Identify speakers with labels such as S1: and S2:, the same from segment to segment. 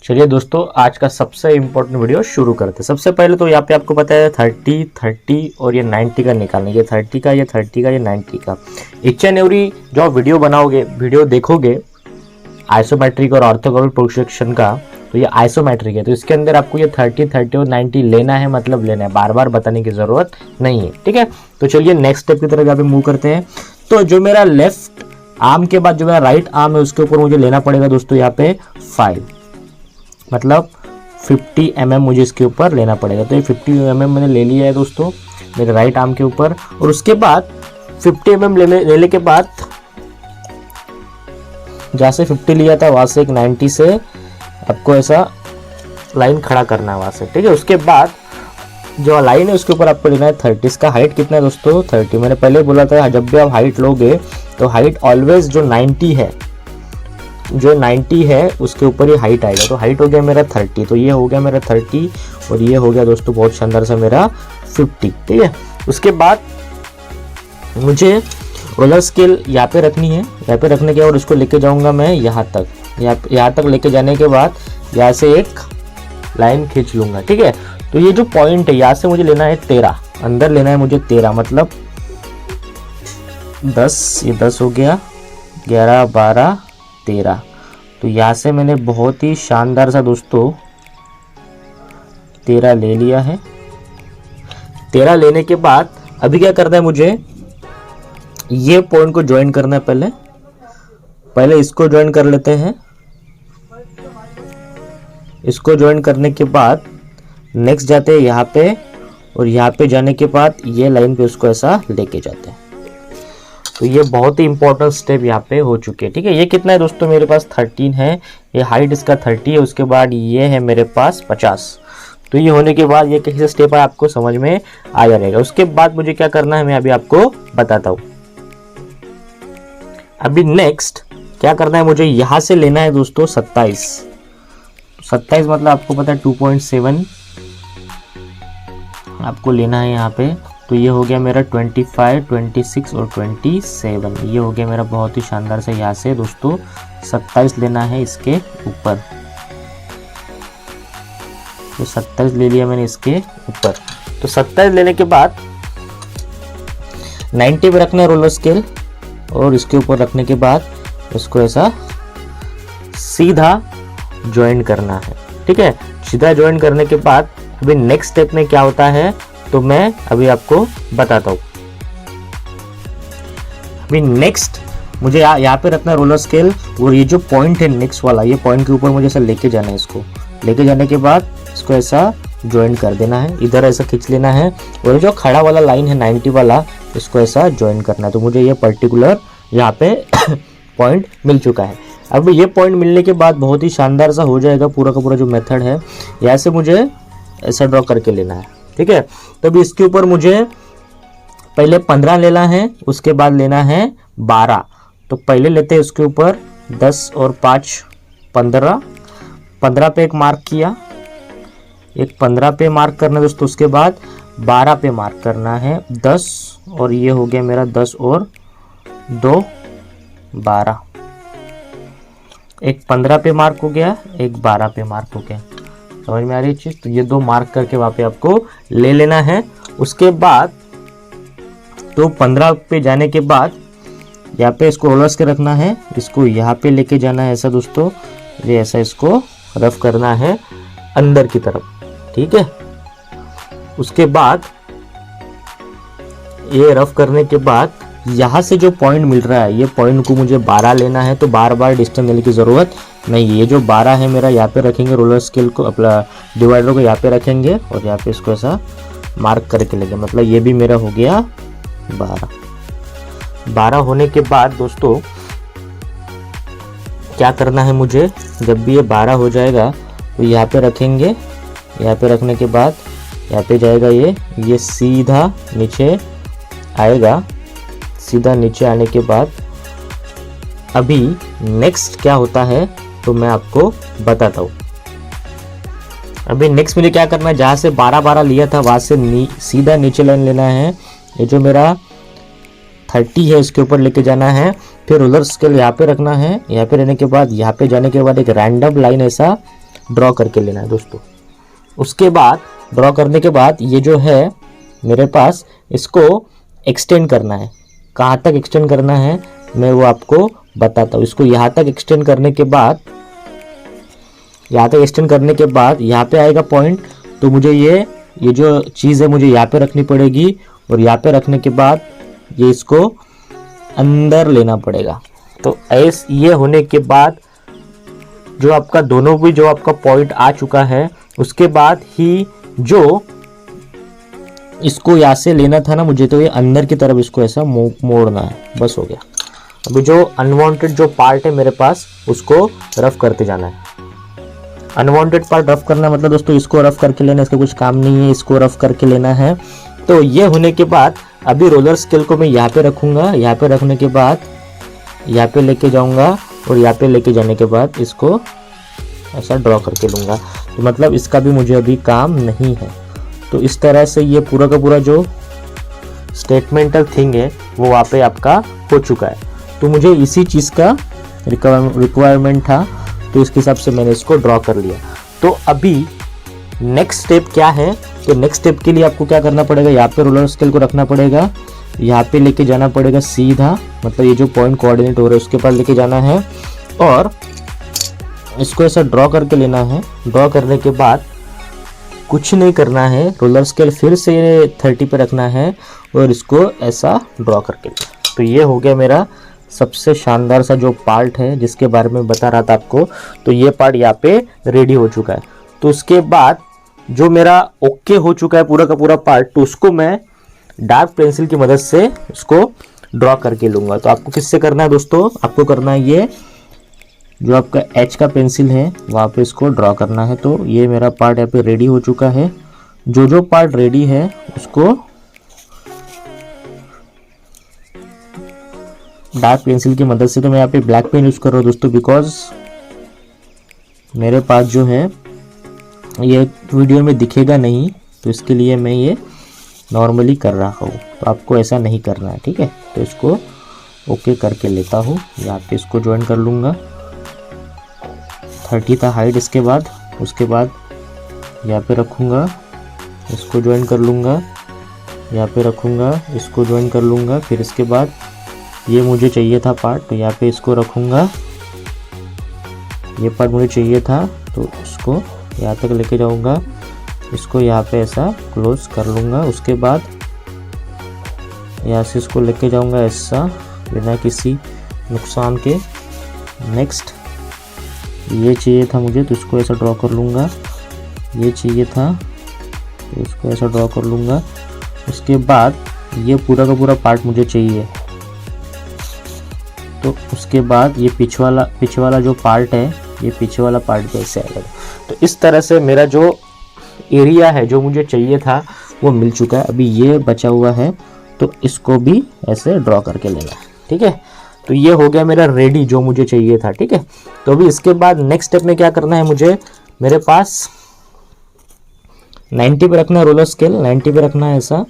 S1: चलिए दोस्तों, आज का सबसे इम्पोर्टेंट वीडियो शुरू करते हैं। सबसे पहले तो यहाँ पे आपको पता है 30, 30 और ये 90 का निकालना। ये 30 का, ये 30 का, ये 90 का। इच एंड एवरी जो वीडियो बनाओगे, वीडियो देखोगे आइसोमेट्रिक और ऑर्थोगोनल प्रोजेक्शन का, तो ये आइसोमेट्रिक है। तो इसके अंदर आपको ये 30, 30 और 90 लेना है, मतलब लेना है, बार बार बताने की ज़रूरत नहीं है। ठीक है, तो चलिए नेक्स्ट स्टेप की तरफ यहाँ पे मूव करते हैं। तो जो मेरा लेफ्ट आर्म के बाद जो मेरा राइट आर्म है उसके ऊपर मुझे लेना पड़ेगा दोस्तों यहाँ पे 5, मतलब 50 mm मुझे इसके ऊपर लेना पड़ेगा। तो ये 50 mm मैंने ले लिया है दोस्तों मेरे राइट आर्म के ऊपर। और उसके बाद 50 mm लेने के बाद जहाँ से 50 लिया था वहाँ से एक 90 से आपको ऐसा लाइन खड़ा करना है वहाँ से। ठीक है, उसके बाद जो लाइन है उसके ऊपर आपको लेना है 30। इसका हाइट कितना है दोस्तों? 30। मैंने पहले बोला था जब भी आप हाइट लोगे तो हाइट ऑलवेज जो 90 है, जो 90 है उसके ऊपर ही हाइट आएगा। तो हाइट हो गया मेरा 30, तो ये हो गया मेरा 30 और ये हो गया दोस्तों बहुत शानदार सा मेरा 50। ठीक है, उसके बाद मुझे रोलर स्केल यहाँ पे रखनी है। यहाँ पे रखने के बाद उसको लेके जाऊंगा मैं यहाँ तक। यहाँ तक लेके जाने के बाद यहाँ से एक लाइन खींच लूंगा। ठीक है, तो ये जो पॉइंट है यहाँ से मुझे लेना है 13, अंदर लेना है मुझे 13, मतलब 10, ये 10 हो गया, 11, 12, 13। तो यहाँ से मैंने बहुत ही शानदार सा दोस्तों 13 ले लिया है। 13 लेने के बाद अभी क्या करना है मुझे, ये पॉइंट को ज्वाइन करना है। पहले इसको ज्वाइन कर लेते हैं। इसको ज्वाइन करने के बाद नेक्स्ट जाते हैं यहाँ पे, और यहाँ पे जाने के बाद ये लाइन पे उसको ऐसा लेके जाते हैं। तो ये बहुत ही इंपॉर्टेंट स्टेप यहाँ पे हो चुके हैं। ठीक है, ये कितना है दोस्तों मेरे पास 13 है, ये हाइट इसका 30 है। उसके बाद ये है मेरे पास 50। तो ये होने के बाद ये कैसे स्टेप है आपको समझ में आ जाएगा। उसके बाद मुझे क्या करना है मैं अभी आपको बताता हूँ। अभी नेक्स्ट क्या करना है मुझे, यहाँ से लेना है दोस्तों 27। 27 मतलब आपको पता है 2.7 आपको लेना है यहाँ पे। तो ये हो गया मेरा 25, 26 और 27। ये हो गया मेरा बहुत ही शानदार से यहाँ से दोस्तों 27 लेना है इसके ऊपर। तो 27 ले लिया मैंने इसके ऊपर। तो 27 लेने के बाद 90 पे रखना है रोलर स्केल, और इसके ऊपर रखने के बाद इसको ऐसा सीधा ज्वाइन करना है। ठीक है, सीधा ज्वाइन करने के बाद अभी नेक्स्ट स्टेप में क्या होता है तो मैं अभी आपको बताता हूँ। अभी नेक्स्ट मुझे यहाँ पे रखना है रोलर स्केल, और ये जो पॉइंट है नेक्स्ट वाला, ये पॉइंट के ऊपर मुझे ऐसा लेके जाना है। इसको लेके जाने के बाद इसको ऐसा ज्वाइन कर देना है, इधर ऐसा खींच लेना है, और जो खड़ा वाला लाइन है 90 वाला इसको ऐसा ज्वाइन करना है। तो मुझे ये पर्टिकुलर यहाँ पे पॉइंट मिल चुका है। अब ये पॉइंट मिलने के बाद बहुत ही शानदार सा हो जाएगा पूरा का पूरा जो मेथड है। यहाँ से मुझे ऐसा ड्रॉ करके लेना है। ठीक है, तो अभी इसके ऊपर मुझे पहले 15 लेना है, उसके बाद लेना है 12। तो पहले लेते हैं उसके ऊपर 10 और 5 15। 15 पे एक मार्क किया, एक 15 पे मार्क करना है दोस्तों। उसके बाद 12 पे मार्क करना है 10, और ये हो गया मेरा 10 और 2 12। एक 15 पे मार्क हो गया, एक 12 पे मार्क हो गया। समझ में आ रही चीज? तो ये 2 मार्क करके वहाँ पे आपको ले लेना है। उसके बाद तो 15 पे जाने के बाद यहाँ पे इसको रोलर्स के रखना है, इसको यहाँ पे लेके जाना है ऐसा दोस्तों। ये ऐसा इसको रफ करना है अंदर की तरफ। ठीक है, उसके बाद ये रफ करने के बाद यहाँ से जो पॉइंट मिल रहा है, ये पॉइंट को मुझे 12 लेना है। तो बार बार डिस्टेंस लेने की ज़रूरत नहीं है। ये जो 12 है मेरा यहाँ पे रखेंगे, रोलर स्केल को अपना डिवाइडर को यहाँ पे रखेंगे, और यहाँ पे इसको ऐसा मार्क करके लेंगे। मतलब ये भी मेरा हो गया 12। 12 होने के बाद दोस्तों क्या करना है मुझे, जब भी ये 12 हो जाएगा तो यहाँ पे रखेंगे। यहाँ पे रखने के बाद यहाँ पे जाएगा ये सीधा नीचे आएगा। सीधा नीचे आने के बाद अभी नेक्स्ट क्या होता है तो मैं आपको बताता हूँ। अभी नेक्स्ट मुझे क्या करना है, जहाँ से 12 लिया था वहाँ से सीधा नीचे लाइन लेना है। ये जो मेरा 30 है इसके ऊपर लेके जाना है। फिर रोलर स्केल यहाँ पे रखना है। यहाँ पे रहने के बाद यहाँ पे जाने के बाद एक रैंडम लाइन ऐसा ड्रॉ करके लेना है दोस्तों। उसके बाद ड्रॉ करने के बाद ये जो है मेरे पास, इसको एक्सटेंड करना है। कहाँ तक एक्सटेंड करना है मैं वो आपको बताता हूँ। इसको यहाँ तक एक्सटेंड करने के बाद, यहाँ तक एक्सटेंड करने के बाद यहाँ पे आएगा पॉइंट, तो मुझे ये जो चीज़ है मुझे यहाँ पे रखनी पड़ेगी, और यहाँ पे रखने के बाद ये इसको अंदर लेना पड़ेगा। तो ऐसे ये होने के बाद जो आपका दोनों भी जो आपका पॉइंट आ चुका है, उसके बाद ही जो इसको यहाँ से लेना था ना मुझे, तो ये अंदर की तरफ इसको ऐसा मोड़ना है, बस हो गया। अभी जो अनवांटेड जो पार्ट है मेरे पास, उसको रफ करते जाना है। अनवांटेड पार्ट रफ करना मतलब दोस्तों इसको रफ करके लेना, इसका कुछ काम नहीं है, इसको रफ करके लेना है। तो ये होने के बाद अभी रोलर स्केल को मैं यहाँ पे रखूँगा। यहाँ पे रखने के बाद यहाँ पे लेके जाऊँगा, और यहाँ पे लेके जाने के बाद इसको ऐसा ड्रॉ करके लूँगा। तो मतलब इसका भी मुझे अभी काम नहीं है। तो इस तरह से ये पूरा का पूरा जो स्टेटमेंटल थिंग है वो वहाँ पे आपका हो चुका है। तो मुझे इसी चीज़ का रिक्वायरमेंट था, तो इसके हिसाब से मैंने इसको ड्रॉ कर लिया। तो अभी नेक्स्ट स्टेप क्या है, तो नेक्स्ट स्टेप के लिए आपको क्या करना पड़ेगा, यहाँ पे रोलर स्केल को रखना पड़ेगा, यहाँ पे लेके जाना पड़ेगा सीधा, मतलब ये जो पॉइंट कोऑर्डिनेट हो रहा है उसके पास लेके जाना है, और इसको ऐसा ड्रॉ करके लेना है। ड्रॉ करने के बाद कुछ नहीं करना है, रोलर स्केल फिर से 30 पे रखना है, और इसको ऐसा ड्रॉ करके लेना। तो ये हो गया मेरा सबसे शानदार सा जो पार्ट है जिसके बारे में बता रहा था आपको। तो ये पार्ट यहाँ पे रेडी हो चुका है। तो उसके बाद जो मेरा ओके हो चुका है पूरा का पूरा पार्ट, तो उसको मैं डार्क पेंसिल की मदद से उसको ड्रॉ करके लूँगा। तो आपको किससे करना है दोस्तों, आपको करना है ये जो आपका एच का पेंसिल है वहाँ पे इसको ड्रॉ करना है। तो ये मेरा पार्ट यहाँ पे रेडी हो चुका है। जो पार्ट रेडी है उसको डार्क पेंसिल की मदद से, तो मैं यहाँ पे ब्लैक पेन यूज़ कर रहा हूँ दोस्तों, बिकॉज मेरे पास जो है ये वीडियो में दिखेगा नहीं, तो इसके लिए मैं ये नॉर्मली कर रहा हूँ। तो आपको ऐसा नहीं करना है, ठीक है। तो इसको ओके करके लेता हूँ, यहाँ पे इसको ज्वाइन कर लूँगा। 30 था हाइट, इसके बाद उसके बाद यहाँ पे रखूँगा, इसको ज्वाइन कर लूँगा, यहाँ पे रखूँगा, इसको ज्वाइन कर लूँगा। फिर इसके बाद ये मुझे चाहिए था पार्ट, तो यहाँ पे इसको रखूँगा। ये पार्ट मुझे चाहिए था तो इसको यहाँ तक लेके जाऊँगा, इसको यहाँ पे ऐसा क्लोज कर लूँगा। उसके बाद यहाँ से इसको लेके जाऊँगा ऐसा, बिना किसी नुकसान के। नेक्स्ट ये चाहिए था मुझे, तो इसको ऐसा ड्रॉ कर लूँगा। ये चाहिए था तो इसको ऐसा ड्रॉ कर लूँगा। उसके बाद ये पूरा का पूरा पार्ट मुझे चाहिए, तो उसके बाद ये पीछे वाला जो पार्ट है, ये पीछे वाला पार्ट कैसे आएगा। तो इस तरह से मेरा जो एरिया है जो मुझे चाहिए था वो मिल चुका है। अभी ये बचा हुआ है, तो इसको भी ऐसे ड्रॉ करके लेना है, ठीक है। तो ये हो गया मेरा रेडी जो मुझे चाहिए था, ठीक है। तो अभी इसके बाद नेक्स्ट स्टेप में क्या करना है मुझे, मेरे पास 90 पे रखना है रोलर स्केल, 90 पे रखना है ऐसा।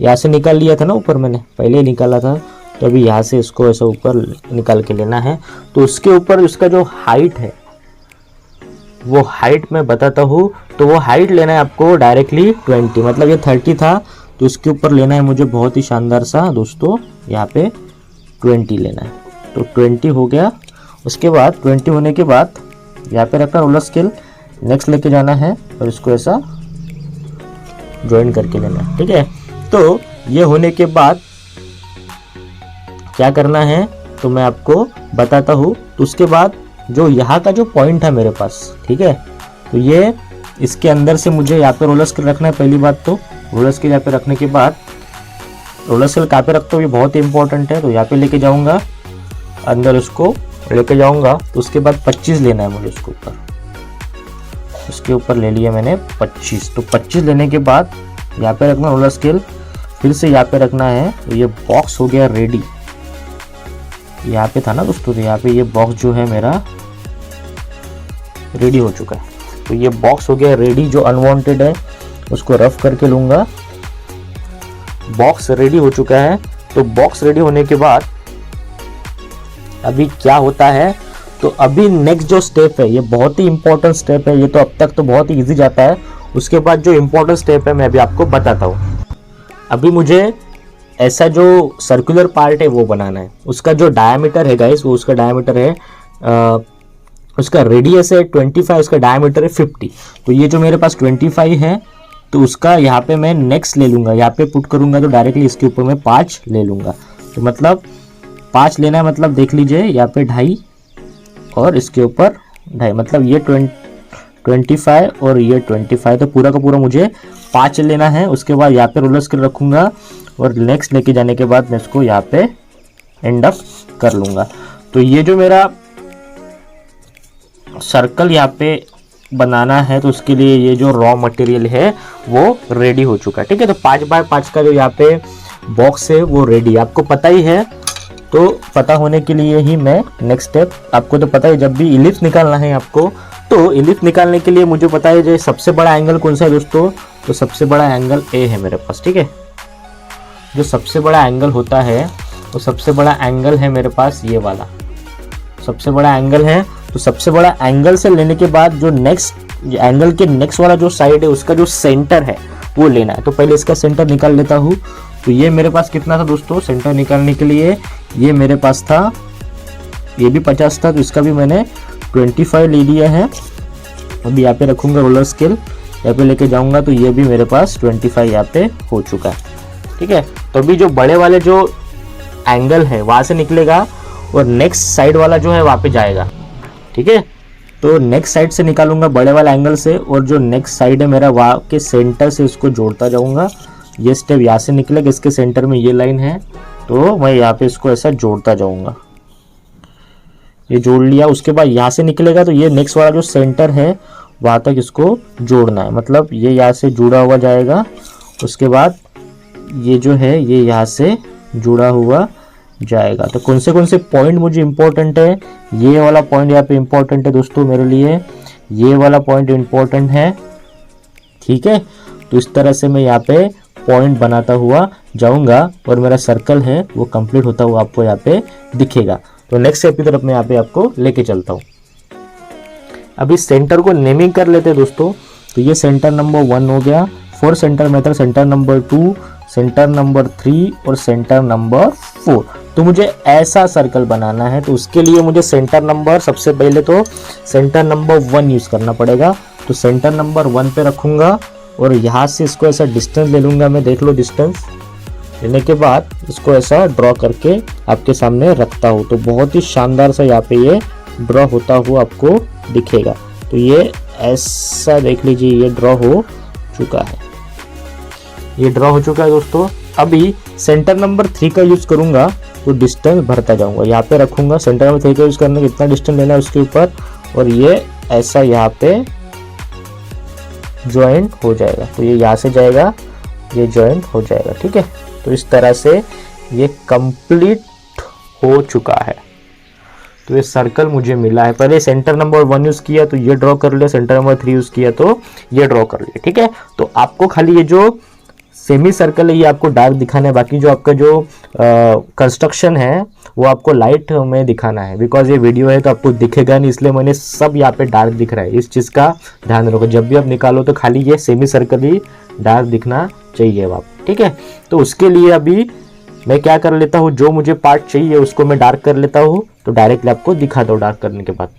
S1: यहाँ से निकाल लिया था ना ऊपर, मैंने पहले ही निकाला था, तो अभी यहाँ से इसको ऐसा ऊपर निकाल के लेना है। तो उसके ऊपर उसका जो हाइट है वो हाइट मैं बताता हूँ। तो वो हाइट लेना है आपको डायरेक्टली 20, मतलब ये 30 था तो इसके ऊपर लेना है मुझे बहुत ही शानदार सा दोस्तों, यहाँ पे 20 लेना है। तो 20 हो गया। उसके बाद 20 होने के बाद यहाँ पे रखना रोलर स्केल, नेक्स्ट लेके जाना है और इसको ऐसा ज्वाइन करके लेना है, ठीक है। तो ये होने के बाद क्या करना है तो मैं आपको बताता हूँ। तो उसके बाद जो यहाँ का जो पॉइंट है मेरे पास, ठीक है, तो ये इसके अंदर से मुझे यहाँ पे रोलर स्केल रखना है। पहली बात तो रोलर स्केल यहाँ पे रखने के बाद, रोलर स्केल कहाँ पे रखता हूँ ये बहुत ही इंपॉर्टेंट है। तो यहाँ पे लेके जाऊँगा, अंदर उसको लेके जाऊँगा। तो उसके बाद 25 लेना है मुझे उसके ऊपर, इसके ऊपर ले लिया मैंने 25। तो 25 लेने के बाद यहाँ पे रखना रोलर स्केल, फिर से यहाँ पे रखना है। तो ये बॉक्स हो गया रेडी, यहाँ पे था ना दोस्तों, तो यहाँ पे ये बॉक्स जो है मेरा रेडी हो चुका है। तो ये बॉक्स हो गया रेडी, जो अनवांटेड है उसको रफ करके लूँगा। बॉक्स रेडी हो चुका है। तो बॉक्स रेडी होने के बाद अभी क्या होता है, तो अभी नेक्स्ट जो स्टेप है ये बहुत ही इंपॉर्टेंट स्टेप है। ये तो अब तक तो बहुत ही इजी जाता है, उसके बाद जो इंपॉर्टेंट स्टेप है मैं अभी आपको बताता हूँ। अभी मुझे ऐसा जो सर्कुलर पार्ट है वो बनाना है। उसका जो डायमीटर है गाइस, वो उसका डायमीटर है उसका रेडियस है 25, उसका डायमीटर है 50। तो ये जो मेरे पास 25 है, तो उसका यहाँ पे मैं नेक्स्ट ले लूँगा, यहाँ पे पुट करूँगा तो डायरेक्टली इसके ऊपर मैं 5 ले लूँगा। तो मतलब 5 लेना है, मतलब देख लीजिए यहाँ पे 2.5 और इसके ऊपर 2.5, मतलब ये 25 और ये 25, तो पूरा का पूरा मुझे 5 लेना है। उसके बाद यहाँ पे रोलर स्केल रखूँगा और नेक्स्ट लेके जाने के बाद मैं इसको यहाँ पे एंड अप कर लूँगा। तो ये जो मेरा सर्कल यहाँ पे बनाना है, तो उसके लिए ये जो रॉ मटेरियल है वो रेडी हो चुका है। ठीक है, तो 5x5 का जो यहाँ पे बॉक्स है वो रेडी है, आपको पता ही है। तो पता होने के लिए ही मैं नेक्स्ट स्टेप, आपको तो पता है जब भी इलिप्स निकालना है आपको, तो इलिप्स निकालने के लिए मुझे पता है जो सबसे बड़ा एंगल कौन सा है दोस्तों, तो सबसे बड़ा एंगल ए है मेरे पास। ठीक है, जो सबसे बड़ा एंगल होता है, तो सबसे बड़ा एंगल है मेरे पास ये वाला, सबसे बड़ा एंगल है। तो सबसे बड़ा एंगल से लेने के बाद जो नेक्स्ट एंगल के नेक्स्ट वाला जो साइड है उसका जो सेंटर है वो लेना है। तो पहले इसका सेंटर निकाल लेता हूँ। तो ये मेरे पास कितना था दोस्तों, सेंटर निकालने के लिए ये मेरे पास था, ये भी 50 था, तो इसका भी मैंने 25 ले लिया है। अभी यहाँ पे रखूँगा रोलर स्केल, यहाँ पे लेके जाऊँगा तो ये भी मेरे पास 25 यहाँ पे हो चुका है। ठीक है, तो अभी जो बड़े वाले जो एंगल है वहाँ से निकलेगा और नेक्स्ट साइड वाला जो है वहाँ पे जाएगा। ठीक है, तो नेक्स्ट साइड से निकालूंगा बड़े वाला एंगल से, और जो नेक्स्ट साइड है मेरा वहाँ के सेंटर से उसको जोड़ता जाऊंगा। ये स्टेप यहाँ से निकलेगा, इसके सेंटर में ये लाइन है, तो मैं यहाँ पे इसको ऐसा जोड़ता जाऊंगा। ये जोड़ लिया, उसके बाद यहाँ से निकलेगा तो ये नेक्स्ट वाला जो सेंटर है वहाँ तक इसको जोड़ना है, मतलब ये यहाँ से जुड़ा हुआ जाएगा। उसके बाद ये जो है ये यहाँ से जुड़ा हुआ जाएगा। तो कौन से पॉइंट मुझे इंपॉर्टेंट है, ये वाला पॉइंट यहाँ पे इंपॉर्टेंट है दोस्तों मेरे लिए, ये वाला पॉइंट इंपॉर्टेंट है। ठीक है, तो इस तरह से मैं यहाँ पे पॉइंट बनाता हुआ जाऊंगा और मेरा सर्कल है वो कंप्लीट होता हुआ आपको यहाँ पे दिखेगा। तो नेक्स्ट स्टेप की तरफ मैं यहाँ पे आपको लेके चलता हूँ। अभी सेंटर को नेमिंग कर लेते हैं दोस्तों। तो ये सेंटर नंबर 1 हो गया, 4 centre method, centre number 2, centre number 3 और सेंटर नंबर 4। तो मुझे ऐसा सर्कल बनाना है, तो उसके लिए मुझे सेंटर नंबर, सबसे पहले तो सेंटर नंबर 1 यूज़ करना पड़ेगा। तो सेंटर नंबर 1 पे रखूँगा और यहाँ से इसको ऐसा डिस्टेंस ले लूँगा मैं, देख लो डिस्टेंस लेने के बाद इसको ऐसा ड्रॉ करके आपके सामने रखता हूँ। तो बहुत ही शानदार सा यहाँ पे ये ड्रॉ होता हुआ आपको दिखेगा। तो ये ऐसा देख लीजिए, ये ड्रॉ हो चुका है, ये ड्रॉ हो चुका है दोस्तों। अभी सेंटर नंबर 3 का यूज़ करूँगा, तो डिस्टेंस भरता जाऊँगा, यहाँ पे रखूँगा। सेंटर नंबर 3 का यूज़ करने कितना डिस्टेंस लेना है उसके ऊपर, और ये ऐसा यहाँ पे ज्वाइंट हो जाएगा। तो ये यहाँ से जाएगा, ये ज्वाइंट हो जाएगा। ठीक है, तो इस तरह से ये कंप्लीट हो चुका है। तो ये सर्कल मुझे मिला है। पहले सेंटर नंबर 1 यूज़ किया तो ये ड्रॉ कर लिया, सेंटर नंबर 3 यूज़ किया तो ये ड्रॉ कर लिया। ठीक है, तो आपको खाली ये जो सेमी सर्कल है ये आपको डार्क दिखाना है, बाकी जो आपका जो कंस्ट्रक्शन है वो आपको लाइट में दिखाना है। बिकॉज ये वीडियो है तो आपको दिखेगा नहीं, इसलिए मैंने सब यहाँ पे डार्क दिख रहा है। इस चीज़ का ध्यान रखो, जब भी आप निकालो तो खाली ये सेमी सर्कल ही डार्क दिखना चाहिए आप। ठीक है, तो उसके लिए अभी मैं क्या कर लेता हूँ, जो मुझे पार्ट चाहिए उसको मैं डार्क कर लेता हूँ, तो डायरेक्टली आपको दिखाता हूँ डार्क करने के बाद।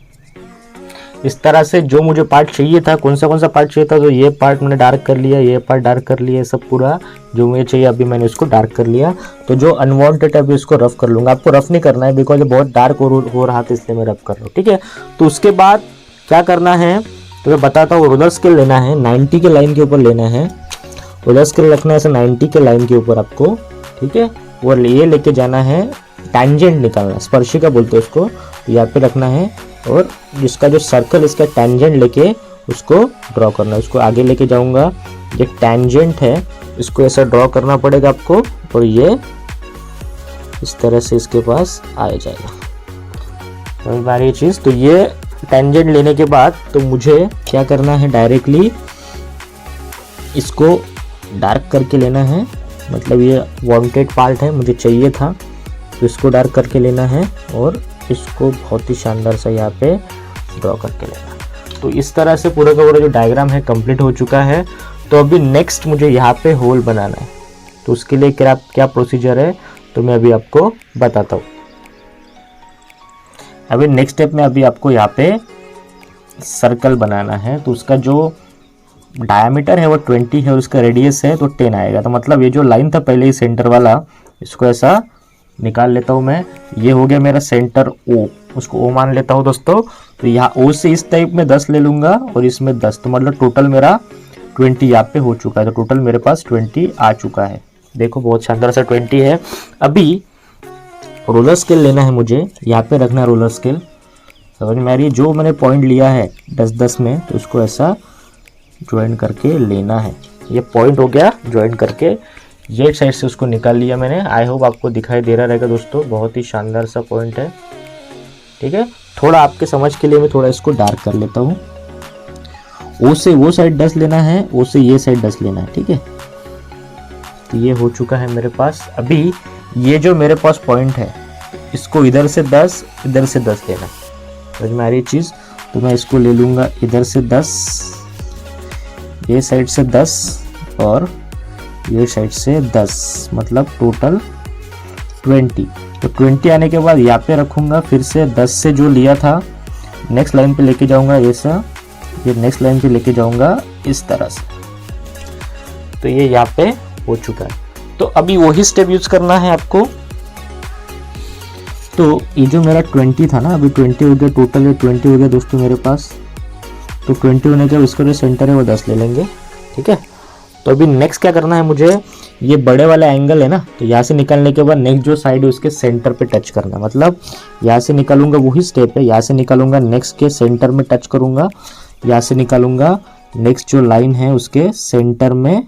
S1: इस तरह से जो मुझे पार्ट चाहिए था, कौन सा पार्ट चाहिए था, तो ये पार्ट मैंने डार्क कर लिया, ये पार्ट डार्क कर लिया, सब पूरा जो मुझे चाहिए अभी मैंने इसको डार्क कर लिया। तो जो अनवांटेड है अभी इसको रफ कर लूँगा। आपको रफ नहीं करना है बिकॉज ये बहुत डार्क हो रहा था, इसलिए मैं रफ कर रहा हूँ। ठीक है, तो उसके बाद क्या करना है तो मैं बताता हूँ। रोलर स्केल लेना है, 90 के लाइन के ऊपर लेना है, रोलर स्केल रखना है ऐसे 90 के लाइन के ऊपर आपको। ठीक है, और ये लेके जाना है, टैंजेंट निकालना, स्पर्शिका बोलते हैं उसको, तो यहाँ पे रखना है और जिसका जो सर्कल इसका टैंजेंट लेके उसको ड्रॉ करना है। उसको आगे लेके जाऊंगा, ये टैंजेंट है, इसको ऐसा ड्रॉ करना पड़ेगा आपको और ये इस तरह से इसके पास आ जाएगा। कई बार ये चीज़, तो ये टैंजेंट लेने के बाद तो मुझे क्या करना है, डायरेक्टली इसको डार्क करके लेना है। मतलब ये वांटेड पार्ट है, मुझे चाहिए था, तो इसको डार्क करके लेना है और इसको बहुत ही शानदार सा यहाँ पे ड्रॉ करके लेना। तो इस तरह से पूरा का पूरा जो डायग्राम है कंप्लीट हो चुका है। तो अभी नेक्स्ट मुझे यहाँ पे होल बनाना है, तो उसके लिए क्या प्रोसीजर है तो मैं अभी आपको बताता हूँ। अभी नेक्स्ट स्टेप में अभी आपको यहाँ पे सर्कल बनाना है। तो उसका जो डायमीटर है वो 20 है और उसका रेडियस है तो 10 आएगा। तो मतलब ये जो लाइन था पहले ही सेंटर वाला, इसको ऐसा निकाल लेता हूँ मैं। ये हो गया मेरा सेंटर ओ, उसको ओ मान लेता हूँ दोस्तों। तो यहाँ ओ से इस टाइप में 10 ले लूँगा और इसमें 10, तो मतलब टोटल मेरा 20 यहाँ पे हो चुका है। तो टोटल मेरे पास 20 आ चुका है। देखो बहुत शानदार सा 20 है। अभी रोलर स्केल लेना है मुझे, यहाँ पे रखना है रोलर स्केल। समझ में आ रही है? जो मैंने पॉइंट लिया है 10-10 में, तो उसको ऐसा ज्वाइन करके लेना है। ये पॉइंट हो गया ज्वाइन करके, ये साइड से उसको निकाल लिया मैंने। आई होप आपको दिखाई दे रहा रहेगा दोस्तों, बहुत ही शानदार सा पॉइंट है। ठीक है, थोड़ा आपके समझ के लिए मैं थोड़ा इसको डार्क कर लेता हूँ। ओ से वो साइड 10 लेना है, ओ से ये साइड 10 लेना है। ठीक है, तो ये हो चुका है मेरे पास। अभी ये जो मेरे पास पॉइंट है, इसको इधर से 10 इधर से 10 लेना है। समझ में आ रही चीज़? तो मैं इसको ले लूँगा इधर से 10, ये साइड से 10 और ये साइड से 10, मतलब टोटल 20। तो 20 आने के बाद यहाँ पे रखूँगा, फिर से 10 से जो लिया था नेक्स्ट लाइन पे लेके जाऊँगा ऐसा, ये नेक्स्ट लाइन पे लेके जाऊँगा इस तरह से। तो ये यहाँ पे हो चुका है। तो अभी वही स्टेप यूज करना है आपको। तो ये जो मेरा 20 था ना, अभी 20 हो गया, टोटल ये 20 हो गया दोस्तों मेरे पास। तो 20 होने के बाद इसका जो सेंटर है वो 10 ले लेंगे। ठीक है, तो अभी नेक्स्ट क्या करना है मुझे, ये बड़े वाला एंगल है ना, तो यहाँ से निकालने के बाद नेक्स्ट जो साइड है उसके सेंटर पे टच करना। मतलब यहाँ से निकालूंगा, वही स्टेप है, यहाँ से निकालूंगा नेक्स्ट के सेंटर में टच करूंगा, यहाँ से निकालूंगा नेक्स्ट जो लाइन है उसके सेंटर में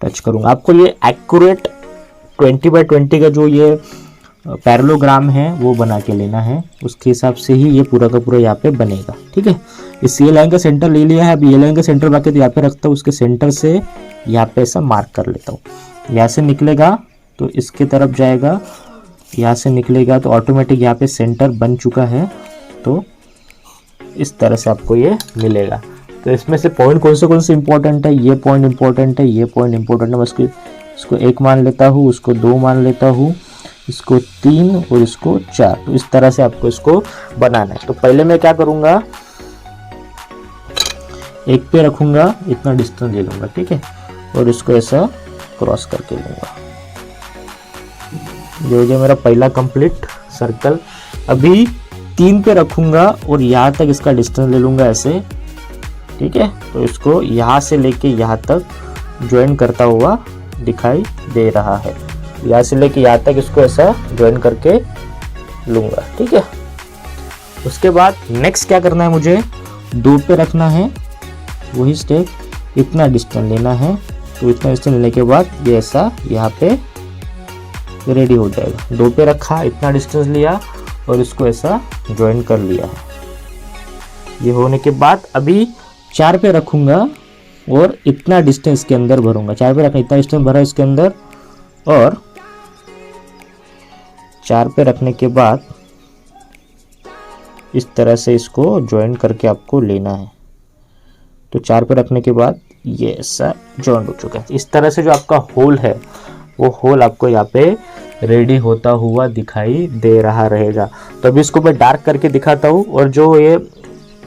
S1: टच करूंगा। आपको ये एक्यूरेट 20x20 का जो ये पैरेललोग्राम है वो बना के लेना है, उसके हिसाब से ही ये पूरा का पूरा यहाँ पे बनेगा। ठीक है, इस ये लाइन का सेंटर ले लिया है। अभी ये लाइन का सेंटर बाकी तो यहाँ पे रखता हूँ, उसके सेंटर से यहाँ पे ऐसा मार्क कर लेता हूँ। यहाँ से निकलेगा तो इसके तरफ जाएगा, यहाँ से निकलेगा तो ऑटोमेटिक यहाँ पे सेंटर बन चुका है। तो इस तरह से आपको ये मिलेगा। तो इसमें से पॉइंट कौन से इंपॉर्टेंट है, ये पॉइंट इंपॉर्टेंट है, ये पॉइंट इंपॉर्टेंट है। मैं इसको 1 मान लेता हूँ, उसको 2 मान लेता हूँ, इसको 3 और इसको 4। तो इस तरह से आपको इसको बनाना है। तो पहले मैं क्या करूँगा, एक पे रखूँगा, इतना डिस्टेंस ले लूँगा। ठीक है, और इसको ऐसा क्रॉस करके लूँगा। जो मेरा पहला कंप्लीट सर्कल। अभी 3 पे रखूँगा और यहाँ तक इसका डिस्टेंस ले लूँगा ऐसे। ठीक है, तो इसको यहाँ से लेके यहाँ तक ज्वाइन करता हुआ दिखाई दे रहा है। यहाँ से लेके यहाँ तक इसको ऐसा ज्वाइन करके लूँगा। ठीक है, उसके बाद नेक्स्ट क्या करना है मुझे, 2 पे रखना है, वही स्टेप, इतना डिस्टेंस लेना है। तो इतना डिस्टेंस लेने के बाद ये ऐसा यहाँ पे रेडी हो जाएगा। 2 पे रखा, इतना डिस्टेंस लिया और इसको ऐसा ज्वाइन कर लिया है। ये होने के बाद अभी 4 पे रखूँगा और इतना डिस्टेंस के अंदर भरूंगा। 4 पे रखना, इतना डिस्टेंस भरा इसके अंदर, और 4 पे रखने के बाद इस तरह से इसको ज्वाइन करके आपको लेना है। तो 4 पे रखने के बाद ये ऐसा ज्वाइन हो चुका है। इस तरह से जो आपका होल है वो होल आपको यहाँ पे रेडी होता हुआ दिखाई दे रहा रहेगा। तो अभी इसको मैं डार्क करके दिखाता हूँ, और जो ये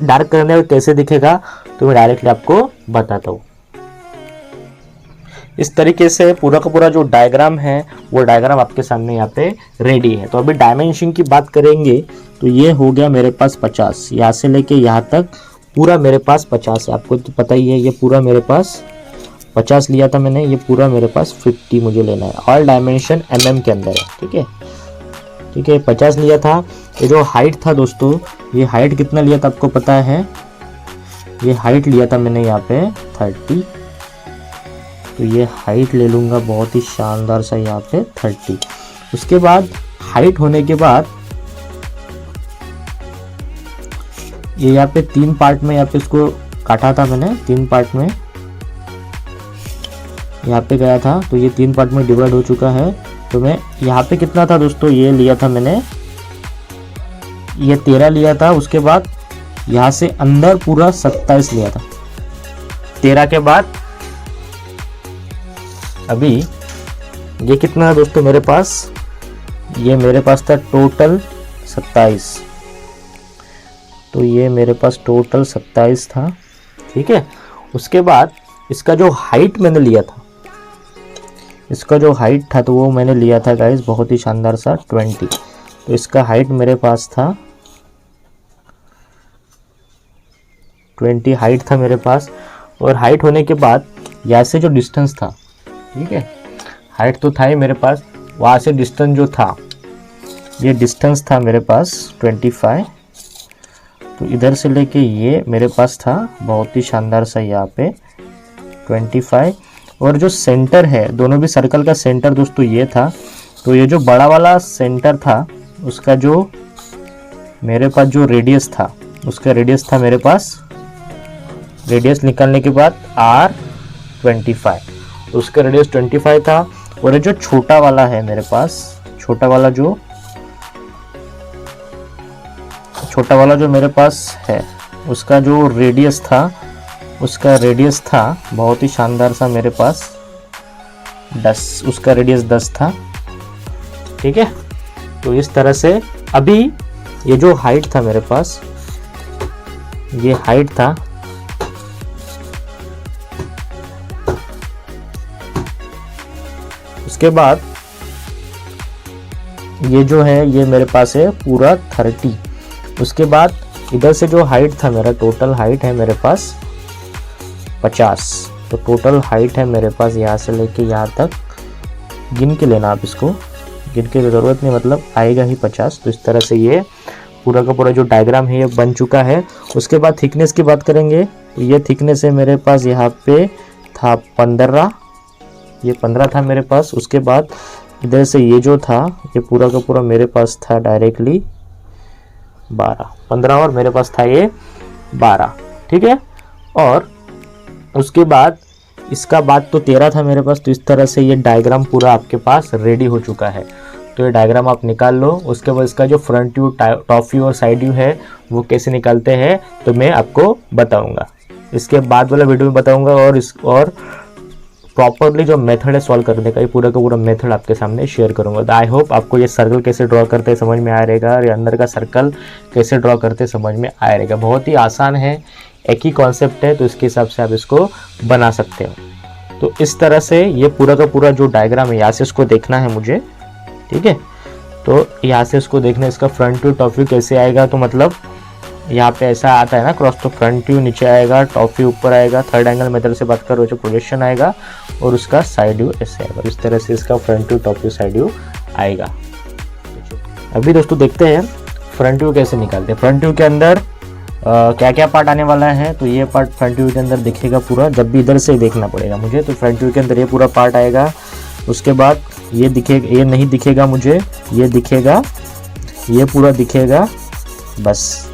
S1: डार्क करने में कैसे दिखेगा तो मैं डायरेक्टली आपको बताता हूँ। इस तरीके से पूरा का पूरा जो डायग्राम है वो डायग्राम आपके सामने यहाँ पे रेडी है। तो अभी डायमेंशन की बात करेंगे तो ये हो गया मेरे पास 50, यहाँ से लेके यहाँ तक पूरा मेरे पास 50 है। आपको तो पता ही है, ये पूरा मेरे पास 50 लिया था मैंने, ये पूरा मेरे पास 50 मुझे लेना है। ऑल डायमेंशन mm के अंदर है। ठीक है, ठीक है, 50 लिया था। ये जो हाइट था दोस्तों, ये हाइट कितना लिया था आपको पता है, ये हाइट लिया था मैंने यहाँ पे 30। तो ये हाइट ले लूँगा बहुत ही शानदार सा यहाँ पे 30। उसके बाद हाइट होने के बाद ये यहाँ पे 3 पार्ट में यहाँ पे इसको काटा था मैंने, 3 पार्ट में यहाँ पे गया था। तो ये 3 पार्ट में डिवाइड हो चुका है। तो मैं यहाँ पे कितना था दोस्तों, ये लिया था मैंने ये 13 लिया था, उसके बाद यहाँ से अंदर पूरा 27 लिया था। 13 के बाद अभी ये कितना है दोस्तों मेरे पास, ये मेरे पास था टोटल 27, तो ये मेरे पास टोटल 27 था, ठीक है। उसके बाद इसका जो हाइट मैंने लिया था, इसका जो हाइट था तो वो मैंने लिया था गाइस बहुत ही शानदार सा 20। तो इसका हाइट मेरे पास था 20 हाइट था मेरे पास। और हाइट होने के बाद यहाँ से जो डिस्टेंस था, ठीक है, हाइट तो था ही मेरे पास, वहाँ से डिस्टेंस जो था, ये डिस्टेंस था मेरे पास 25। तो इधर से लेके ये मेरे पास था बहुत ही शानदार सा यहाँ पे 25। और जो सेंटर है, दोनों भी सर्कल का सेंटर दोस्तों ये था। तो ये जो बड़ा वाला सेंटर था उसका जो मेरे पास जो रेडियस था, उसका रेडियस था मेरे पास, रेडियस निकालने के बाद R25, उसका रेडियस 25 था। और ये जो छोटा वाला है मेरे पास, छोटा वाला जो मेरे पास है, उसका जो रेडियस था, उसका रेडियस था बहुत ही शानदार सा मेरे पास 10, उसका रेडियस 10 था, ठीक है। तो इस तरह से अभी ये जो हाइट था मेरे पास, ये हाइट था, उसके बाद ये जो है ये मेरे पास है पूरा 30। उसके बाद इधर से जो हाइट था मेरा, टोटल हाइट है मेरे पास 50। तो टोटल हाइट है मेरे पास यहाँ से लेके यहाँ तक, गिन के लेना आप इसको, गिन के ज़रूरत नहीं, मतलब आएगा ही 50। तो इस तरह से ये पूरा का पूरा जो डायग्राम है ये बन चुका है। उसके बाद थिकनेस की बात करेंगे तो ये थिकनेस है मेरे पास यहाँ पे था 15, ये 15 था मेरे पास। उसके बाद इधर से ये जो था ये पूरा का पूरा मेरे पास था डायरेक्टली 12, 15 और मेरे पास था ये 12, ठीक है। और उसके बाद इसका बाद तो 13 था मेरे पास। तो इस तरह से ये डायग्राम पूरा आपके पास रेडी हो चुका है। तो ये डायग्राम आप निकाल लो। उसके बाद इसका जो फ्रंट व्यू, टॉप व्यू और साइड व्यू है वो कैसे निकालते हैं तो मैं आपको बताऊंगा, इसके बाद वाला वीडियो में बताऊंगा। और प्रॉपरली जो मेथड है सॉल्व करने का, ये पूरा का पूरा मेथड आपके सामने शेयर करूंगा। तो आई होप आपको ये सर्कल कैसे ड्रॉ करते समझ में आ रहेगा, और ये अंदर का सर्कल कैसे ड्रॉ करते समझ में आ रहेगा। बहुत ही आसान है, एक ही कॉन्सेप्ट है, तो इसके हिसाब से आप इसको बना सकते हो। तो इस तरह से ये पूरा का पूरा जो डायग्राम है यहाँ से इसको देखना है मुझे, ठीक है। तो यहाँ से इसको देखना, इसका फ्रंट व्यू टॉप व्यू कैसे आएगा, तो मतलब यहाँ पे ऐसा आता है ना क्रॉस, तो फ्रंट व्यू नीचे आएगा, टॉप व्यू ऊपर आएगा, थर्ड एंगल मेथड से बात करो जो प्रोजेक्शन आएगा, और उसका साइड व्यू ऐसे आएगा। इस तरह से इसका front view, top view, side view आएगा। अभी दोस्तों देखते हैं फ्रंट व्यू कैसे निकालते हैं। फ्रंट व्यू के अंदर क्या क्या पार्ट आने वाला है, तो ये पार्ट फ्रंट व्यू के अंदर दिखेगा पूरा, जब भी इधर से देखना पड़ेगा मुझे। तो फ्रंट व्यू के अंदर ये पूरा पार्ट आएगा। उसके बाद ये दिखेगा, ये नहीं दिखेगा मुझे, ये दिखेगा, ये पूरा दिखेगा, बस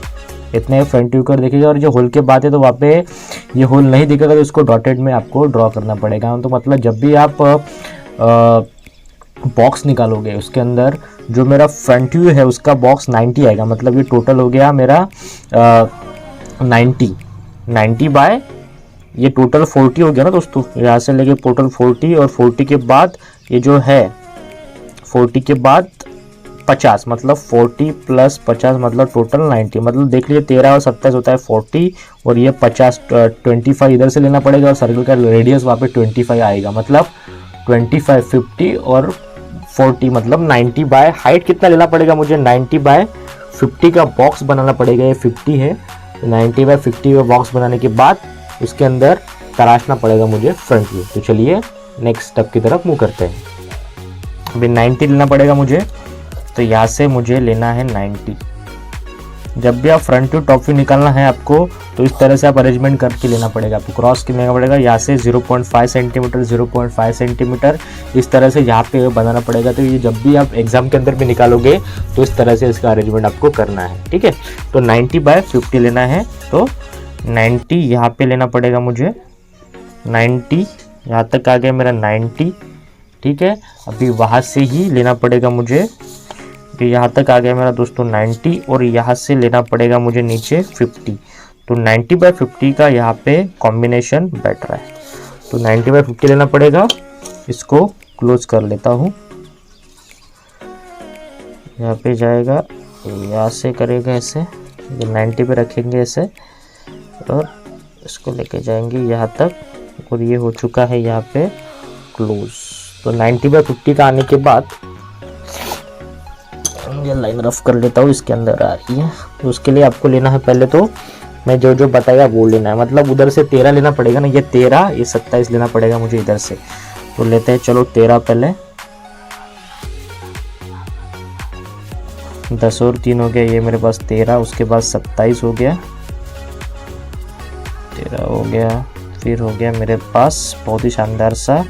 S1: इतने फ्रंट व्यू कर दिखेगा। और जो होल के बाद है तो वहाँ पे ये होल नहीं दिखेगा, तो इसको डॉटेड में आपको ड्रॉ करना पड़ेगा। तो मतलब जब भी आप बॉक्स निकालोगे उसके अंदर जो मेरा फ्रंट व्यू है उसका बॉक्स 90 आएगा, मतलब ये टोटल हो गया मेरा 90 बाय, ये टोटल 40 हो गया ना दोस्तों, यहाँ से लेके टोटल 40, और 40 के बाद ये जो है 40 के बाद 50, मतलब 40 + 50 मतलब टोटल 90, मतलब देख लीजिए 13 और 27 होता है 40, और ये 50, 25 इधर से लेना पड़ेगा, और सर्कल का रेडियस वहाँ पे 25 आएगा, मतलब 25, 50 और 40 मतलब 90 बाय, हाइट कितना लेना पड़ेगा मुझे, 90 बाय 50 का बॉक्स बनाना पड़ेगा। ये 50 है, 90 बाय 50 का बॉक्स बनाने के बाद उसके अंदर तराशना पड़ेगा मुझे फ्रंट व्यू। तो चलिए नेक्स्ट स्टेप की तरफ मूव करते हैं। अभी 90 लेना पड़ेगा मुझे, तो यहाँ से मुझे लेना है 90। जब भी आप फ्रंट व्यू टॉप व्यू निकालना है आपको, तो इस तरह से आप अरेंजमेंट करके लेना पड़ेगा। आपको क्रॉस करना पड़ेगा, यहाँ से 0.5 सेंटीमीटर, 0.5 सेंटीमीटर इस तरह से यहाँ पे बनाना पड़ेगा। तो ये जब भी आप एग्जाम के अंदर भी निकालोगे तो इस तरह से इसका अरेंजमेंट आपको करना है, ठीक है। तो 90 बाय 50 लेना है, तो 90 यहाँ पे लेना पड़ेगा मुझे, 90 यहाँ तक आ गया मेरा 90, ठीक है। अभी वहाँ से ही लेना पड़ेगा मुझे ये यहाँ तक आ गया मेरा दोस्तों 90 और यहाँ से लेना पड़ेगा मुझे नीचे 50। तो 90/50 का यहाँ पे कॉम्बिनेशन बैठ रहा है, तो 90/50 लेना पड़ेगा। इसको क्लोज कर लेता हूँ, यहाँ पे जाएगा, यहाँ से करेगा ऐसे, 90 पे रखेंगे ऐसे और इसको लेके जाएंगे यहाँ तक और ये हो चुका है यहाँ पे क्लोज। तो 90/50 का आने के बाद ये लाइन रफ कर लेता हूँ, इसके अंदर आ रही है। तो उसके लिए आपको लेना है, पहले तो मैं जो जो बताया वो लेना है, मतलब उधर से 13 लेना पड़ेगा ना, ये 13 ये 27 लेना पड़ेगा मुझे इधर से। तो लेते हैं चलो 13 पहले, 10 और 3 हो गया, ये मेरे पास 13, उसके बाद 27 हो गया, 13 हो गया, फिर हो गया मेरे पास बहुत ही शानदार सा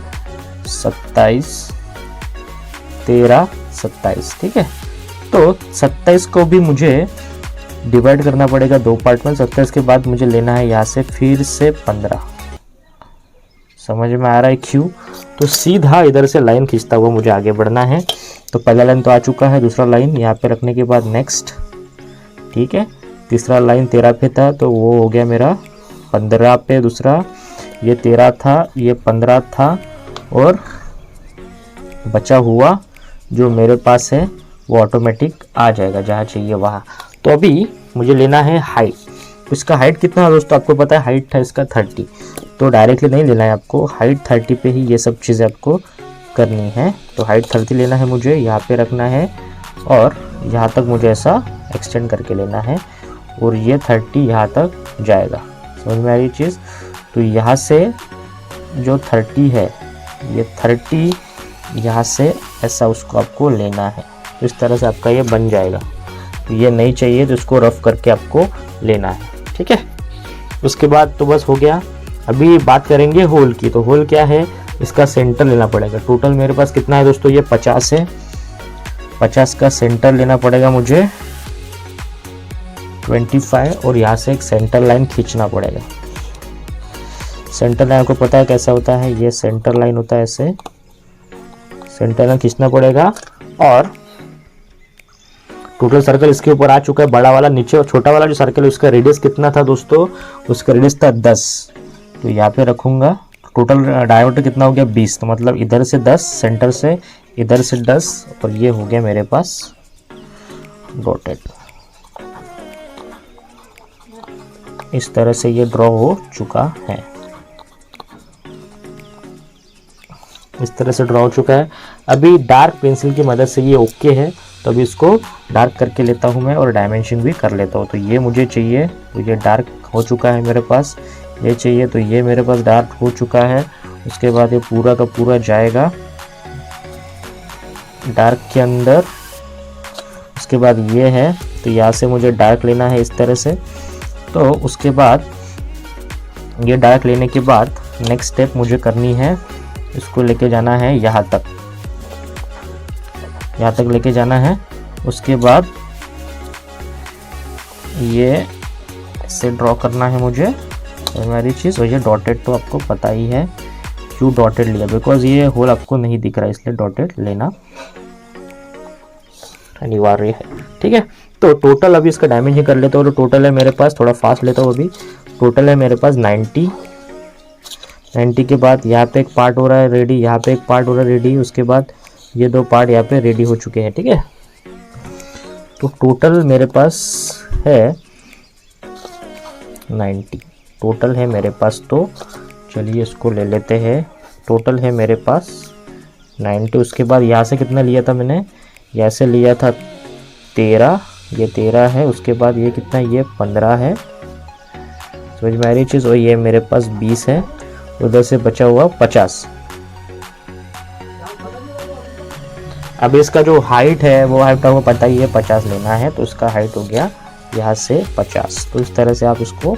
S1: 27, 13, 27। ठीक है, तो 27 को भी मुझे डिवाइड करना पड़ेगा 2 पार्ट में। 27 के बाद मुझे लेना है यहाँ से फिर से 15। समझ में आ रहा है क्यों? तो सीधा इधर से लाइन खींचता हुआ मुझे आगे बढ़ना है। तो पहला लाइन तो आ चुका है, दूसरा लाइन यहाँ पे रखने के बाद नेक्स्ट, ठीक है, तीसरा लाइन 13 पे था तो वो हो गया मेरा 15 पे, दूसरा ये 13 था, ये 15 था और बचा हुआ जो मेरे पास है वो ऑटोमेटिक आ जाएगा जहाँ चाहिए वहाँ। तो अभी मुझे लेना है हाइट। तो इसका हाइट कितना है दोस्तों, आपको पता है हाइट था इसका 30, तो डायरेक्टली नहीं लेना है आपको, हाइट 30 पे ही ये सब चीज़ें आपको करनी है। तो हाइट 30 लेना है मुझे, यहाँ पे रखना है और यहाँ तक मुझे ऐसा एक्सटेंड करके लेना है और ये 30 यहाँ तक जाएगा। समझ में आ रही चीज़? तो यहाँ से जो 30 है ये 30 यहाँ से ऐसा उसको आपको लेना है, तो इस तरह से आपका ये बन जाएगा। तो ये नहीं चाहिए तो इसको रफ करके आपको लेना है, ठीक है। उसके बाद तो बस हो गया। अभी बात करेंगे होल की। तो होल क्या है, इसका सेंटर लेना पड़ेगा। टोटल मेरे पास कितना है दोस्तों, ये 50 है, 50 का सेंटर लेना पड़ेगा मुझे 25 और यहाँ से एक सेंटर लाइन खींचना पड़ेगा। सेंटर लाइन आपको पता है कैसा होता है, ये सेंटर लाइन होता है, ऐसे सेंटर लाइन खींचना पड़ेगा। और टोटल सर्कल इसके ऊपर आ चुका है बड़ा वाला, नीचे और छोटा वाला जो सर्कल है उसका रेडियस कितना था दोस्तों, उसका रेडियस था 10, तो यहाँ पे रखूंगा। टोटल डायमीटर कितना हो गया 20, तो मतलब इधर से 10, सेंटर से इधर से 10 और ये हो गया मेरे पास डॉटेड। इस तरह से ये ड्रॉ हो चुका है, इस तरह से ड्रॉ हो चुका है। अभी डार्क पेंसिल की मदद से ये ओके है, तो अभी इसको डार्क करके लेता हूँ मैं और डायमेंशन भी कर लेता हूँ। तो ये मुझे चाहिए, तो ये डार्क हो चुका है मेरे पास, ये चाहिए तो ये मेरे पास डार्क हो चुका है। उसके बाद ये पूरा का पूरा जाएगा डार्क के अंदर। उसके बाद ये है, तो यहाँ से मुझे डार्क लेना है इस तरह से। तो उसके बाद ये डार्क लेने के बाद नेक्स्ट स्टेप मुझे करनी है, इसको लेके जाना है यहाँ तक, यहाँ तक लेके जाना है। उसके बाद ये ऐसे ड्रॉ करना है मुझे हमारी चीज़। और ये डॉटेड तो आपको पता ही है क्यों डॉटेड लिया, बिकॉज ये होल आपको नहीं दिख रहा है, इसलिए डॉटेड लेना अनिवार्य है, ठीक है। तो टोटल अभी इसका डायमेंशन कर लेता हूँ। तो टोटल है मेरे पास, थोड़ा फास्ट लेता हूँ अभी, टोटल है मेरे पास 90। 90 के बाद यहाँ पे एक पार्ट हो रहा है रेडी, यहाँ पे एक पार्ट हो रहा है रेडी, उसके बाद ये 2 पार्ट यहाँ पे रेडी हो चुके हैं, ठीक है। तो टोटल मेरे पास है 90, टोटल है मेरे पास। तो चलिए इसको ले लेते हैं। टोटल है मेरे पास 90। उसके बाद यहाँ से कितना लिया था मैंने, यहाँ से लिया था 13, ये 13 है। उसके बाद ये कितना, ये 15 है, समझ में आ रही चीज़। और ये मेरे पास 20 है, उधर से बचा हुआ 50। अब इसका जो हाइट है वो हाइट आपको पता ही है 50 लेना है, तो इसका हाइट हो गया यहाँ से 50। तो इस तरह से आप इसको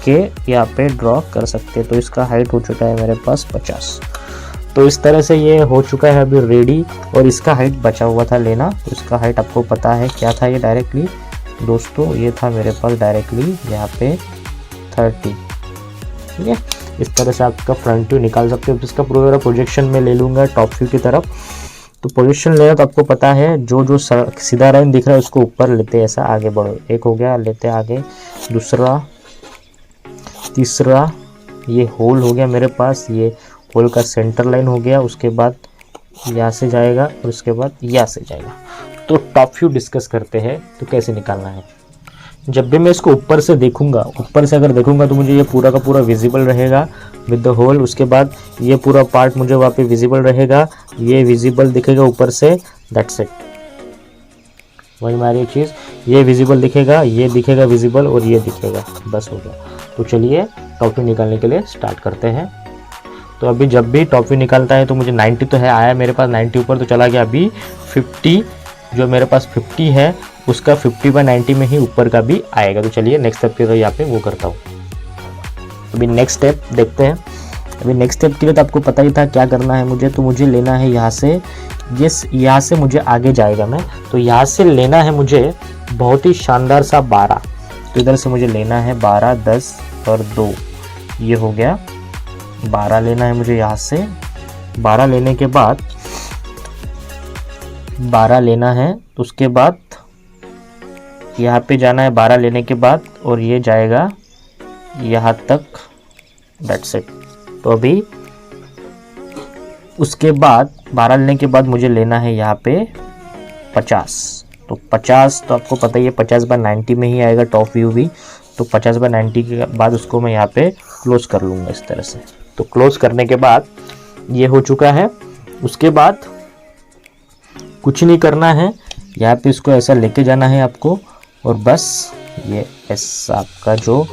S1: के यहाँ पे ड्रॉ कर सकते हैं। तो इसका हाइट हो चुका है मेरे पास 50। तो इस तरह से ये हो चुका है अभी रेडी। और इसका हाइट बचा हुआ था लेना, तो इसका हाइट आपको पता है क्या था ये डायरेक्टली दोस्तों, ये था मेरे पास डायरेक्टली यहाँ पे 30, ठीक है। इस तरह से आपका फ्रंट व्यू निकाल सकते हो। इसका पूरा प्रोजेक्शन में ले लूँगा टॉप व्यू की तरफ। तो पोजीशन लेना तो आपको पता है, जो सीधा लाइन दिख रहा है उसको ऊपर लेते ऐसा आगे बढ़ो। एक हो गया, लेते आगे, दूसरा, तीसरा, ये होल हो गया मेरे पास, ये होल का सेंटर लाइन हो गया। उसके बाद यहाँ से जाएगा और उसके बाद यहाँ से जाएगा। तो टॉप व्यू डिस्कस करते हैं तो कैसे निकालना है। जब भी मैं इसको ऊपर से देखूंगा, ऊपर से अगर देखूंगा तो मुझे ये पूरा का पूरा विजिबल रहेगा विद द होल। उसके बाद ये पूरा पार्ट मुझे वहाँ पे विजिबल रहेगा, ये विजिबल दिखेगा ऊपर से, दैट्स इट। वही हमारी चीज़, ये विजिबल दिखेगा, ये दिखेगा विजिबल और ये दिखेगा, बस हो गया। तो चलिए टॉप व्यू निकालने के लिए स्टार्ट करते हैं। तो अभी जब भी टॉप व्यू निकालता है तो मुझे 90 तो है, आया मेरे पास 90 ऊपर, तो चला गया अभी 50, जो मेरे पास 50 है उसका 50/90 में ही ऊपर का भी आएगा। तो चलिए नेक्स्ट स्टेप के लिए यहाँ पे वो करता हूँ। अभी नेक्स्ट स्टेप देखते हैं। अभी नेक्स्ट स्टेप के लिए तो आपको पता ही था क्या करना है मुझे। तो मुझे लेना है यहाँ से, यहाँ से मुझे आगे जाएगा मैं, तो यहाँ से लेना है मुझे बहुत ही शानदार सा 12। तो इधर से मुझे लेना है 12, 10 और 2, ये हो गया 12 लेना है मुझे यहाँ से। 12 लेने के बाद 12 लेना है, तो उसके बाद यहाँ पे जाना है 12 लेने के बाद, और ये जाएगा यहाँ तक, दैट्स इट। तो अभी उसके बाद 12 लेने के बाद मुझे लेना है यहाँ पे 50। तो 50 तो आपको पता ही है 50/90 में ही आएगा टॉप व्यू भी। तो 50/90 के बाद उसको मैं यहाँ पे क्लोज कर लूँगा इस तरह से। तो क्लोज करने के बाद ये हो चुका है। उसके बाद कुछ नहीं करना है, यहाँ पे इसको ऐसा लेके जाना है आपको, और बस ये ऐसा आपका जो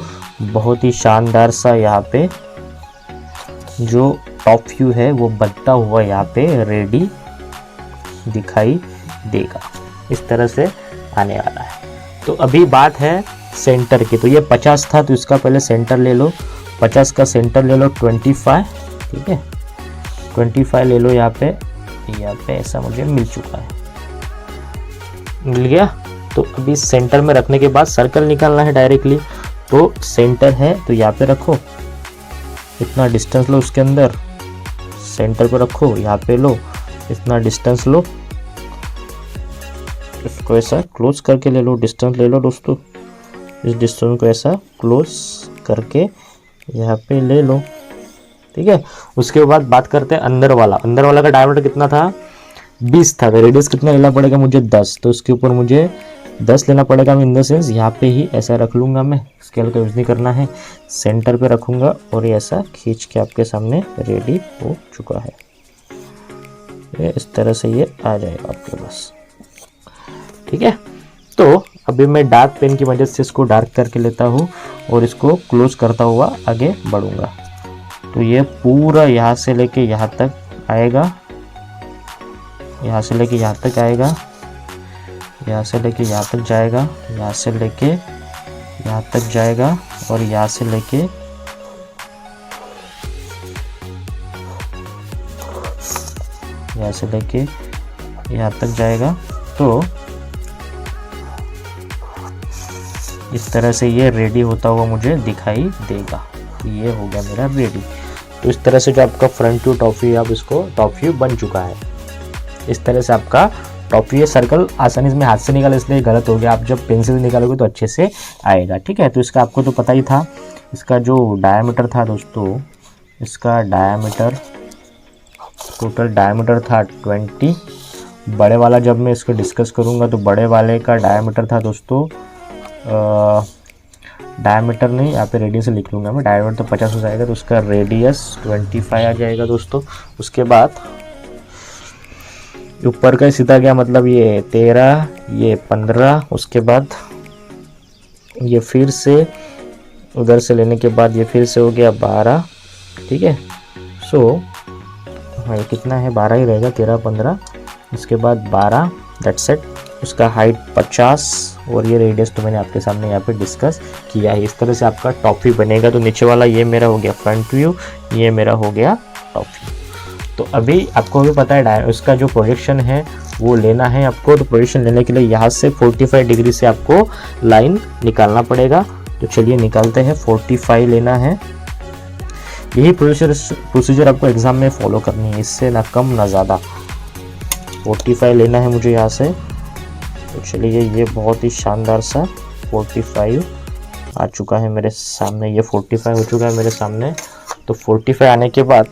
S1: बहुत ही शानदार सा यहाँ पे जो टॉप व्यू है वो बनता हुआ यहाँ पे रेडी दिखाई देगा, इस तरह से आने वाला है। तो अभी बात है सेंटर की। तो ये 50 था तो इसका पहले सेंटर ले लो, 50 का सेंटर ले लो 25, ठीक है, 25 ले लो यहाँ पे ऐसा मुझे मिल चुका है, मिल गया। तो अभी सेंटर में रखने के बाद सर्कल निकालना है डायरेक्टली। तो सेंटर है तो यहाँ पे रखो, इतना डिस्टेंस लो उसके अंदर, सेंटर पे रखो, यहाँ पे लो, इतना डिस्टेंस लो, इसको ऐसा क्लोज करके ले लो, डिस्टेंस ले लो दोस्तों, इस डिस्टेंस को ऐसा क्लोज करके यहाँ पे ले लो, ठीक है। उसके बाद बात करते हैं अंदर वाला। अंदर वाला का डायमीटर कितना था, 20 था। तो रेडियस कितना लेना पड़ेगा मुझे, 10। तो उसके ऊपर मुझे 10 लेना पड़ेगा। मैं इन द सेंस यहाँ पे ही ऐसा रख लूँगा, मैं स्केल का यूज़ नहीं करना है, सेंटर पे रखूँगा और ये ऐसा खींच के आपके सामने रेडी हो चुका है। ये इस तरह से ये आ जाएगा आपके पास, ठीक है। तो अभी मैं डार्क पेन की मदद से इसको डार्क करके लेता हूँ और इसको क्लोज करता हुआ आगे बढ़ूँगा। तो ये पूरा यहाँ से लेके यहाँ तक आएगा, यहाँ से लेके यहाँ तक आएगा, यहाँ से लेके यहाँ तक जाएगा, यहाँ से लेके यहाँ तक जाएगा, और यहाँ से लेके यहाँ से लेके यहाँ तक जाएगा। तो इस तरह से ये रेडी होता हुआ मुझे दिखाई देगा। ये हो गया मेरा रेडी। तो इस तरह से जो आपका फ्रंट व्यू टॉप व्यू, आप इसको टॉप व्यू बन चुका है। इस तरह से आपका टॉप व्यू सर्कल आसानी से मैं हाथ से निकाला इसलिए गलत हो गया, आप जब पेंसिल निकालोगे तो अच्छे से आएगा, ठीक है। तो इसका आपको तो पता ही था, इसका जो डायमीटर था दोस्तों, इसका डायमीटर टोटल डायमीटर था 20। बड़े वाला जब मैं इसको डिस्कस करूँगा तो बड़े वाले का डायमीटर था दोस्तों, डायमीटर नहीं, यहाँ पे रेडियस लिख लूँगा मैं, डायमीटर तो 50 हो जाएगा, तो उसका रेडियस 25 आ जाएगा दोस्तों। उसके बाद ऊपर का सीधा गया, मतलब ये 13, ये 15, उसके बाद ये फिर से उधर से लेने के बाद ये फिर से हो गया 12, ठीक है। सो हाँ, ये कितना है, 12 ही रहेगा, 13, 15, इसके बाद 12, दैट्स इट। उसका हाइट 50 और ये रेडियस तो मैंने आपके सामने यहाँ पे डिस्कस किया है। इस तरह से आपका टॉप व्यू बनेगा। तो नीचे वाला ये मेरा हो गया फ्रंट व्यू, ये मेरा हो गया टॉप व्यू। तो अभी आपको भी पता है उसका जो प्रोजेक्शन है वो लेना है आपको। तो प्रोजेक्शन लेने के लिए यहाँ से 45 डिग्री से आपको लाइन निकालना पड़ेगा। तो चलिए निकालते हैं, 45 लेना है। यही प्रोसीजर आपको एग्जाम में फॉलो करनी है, इससे ना कम ना ज़्यादा। 45 लेना है मुझे यहाँ से। तो चलिए ये बहुत ही शानदार सा 45 आ चुका है मेरे सामने, ये 45 हो चुका है मेरे सामने। तो 45 आने के बाद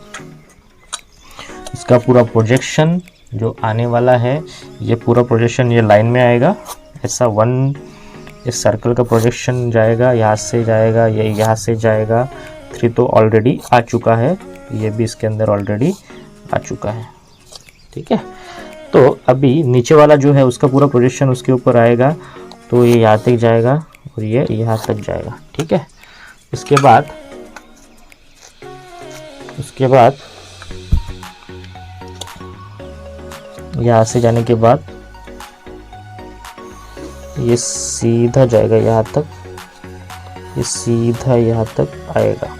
S1: इसका पूरा प्रोजेक्शन जो आने वाला है, ये पूरा प्रोजेक्शन ये लाइन में आएगा ऐसा। 1 इस सर्कल का प्रोजेक्शन जाएगा, यहाँ से जाएगा, ये यहाँ से जाएगा। 3 तो ऑलरेडी आ चुका है, ये भी इसके अंदर ऑलरेडी आ चुका है, ठीक है। तो अभी नीचे वाला जो है उसका पूरा प्रोजेक्शन उसके ऊपर आएगा, तो ये यहाँ तक जाएगा और ये यहाँ तक जाएगा, ठीक है। उसके बाद यहाँ से जाने के बाद ये सीधा जाएगा यहाँ तक, ये सीधा यहाँ तक आएगा।